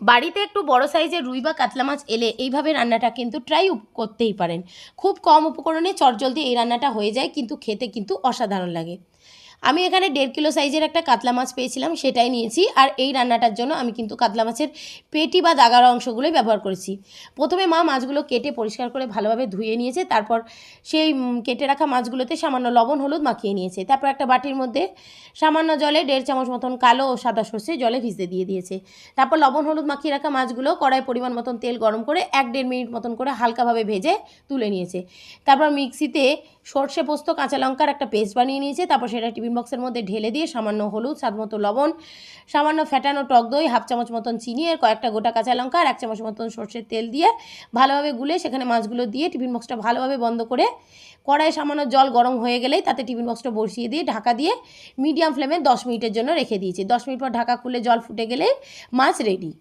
বাড়িতে একটু বড় সাইজের রুই বা কাতলা মাছ এলে এইভাবে রান্নাটা কিন্তু ট্রাই করতেই পারেন। খুব কম উপকরণে চটজলদি এই রান্নাটা হয়ে যায়, কিন্তু খেতে কিন্তু অসাধারণ লাগে। আমি এখানে 1.5 কিলো সাইজের একটা কাতলা মাছ পেয়েছিলাম, সেটাই নিয়েছি। আর এই রান্নাটার জন্য আমি কিন্তু কাতলা মাছের পেটি বা দাগার অংশগুলোই ব্যবহার করেছি। প্রথমে মা মাছগুলো কেটে পরিষ্কার করে ভালোভাবে ধুয়ে নিয়েছে। তারপর সেই কেটে রাখা মাছগুলোতে সামান্য লবণ হলুদ মাখিয়ে নিয়েছে। তারপর একটা বাটির মধ্যে সামান্য জলে 1.5 চামচ মতন কালো ও সাদা সর্ষে জলে ভিজতে দিয়ে দিয়েছে। তারপর লবণ হলুদ মাখিয়ে রাখা মাছগুলো কড়াই পরিমাণ মতন তেল গরম করে 1-1.5 মিনিট মতন করে হালকাভাবে ভেজে তুলে নিয়েছে। তারপর মিক্সিতে সর্ষে পোস্ত কাঁচা লঙ্কার একটা পেস্ট বানিয়ে নিয়েছে। তারপর সেটা টিফিন বক্সের মধ্যে ঢেলে দিয়ে সামান্য হলুদ, স্বাদমতো লবণ, সামান্য ফেটানো টক দই, 1/2 চামচ মতন চিনি, আর কয়েকটা গোটা কাঁচা লঙ্কা আর 1 চামচ মতন সর্ষের তেল দিয়ে ভালোভাবে গুলে সেখানে মাছগুলো দিয়ে টিফিন বক্সটা ভালোভাবে বন্ধ করে কড়াইয়ে সামান্য জল গরম হয়ে গেলেই তাতে টিফিন বক্সটা বসিয়ে দিয়ে ঢাকা দিয়ে মিডিয়াম ফ্লেমে 10 মিনিটের জন্য রেখে দিয়েছি। 10 মিনিট পর ঢাকা খুলে জল ফুটে গেলেই মাছ রেডি।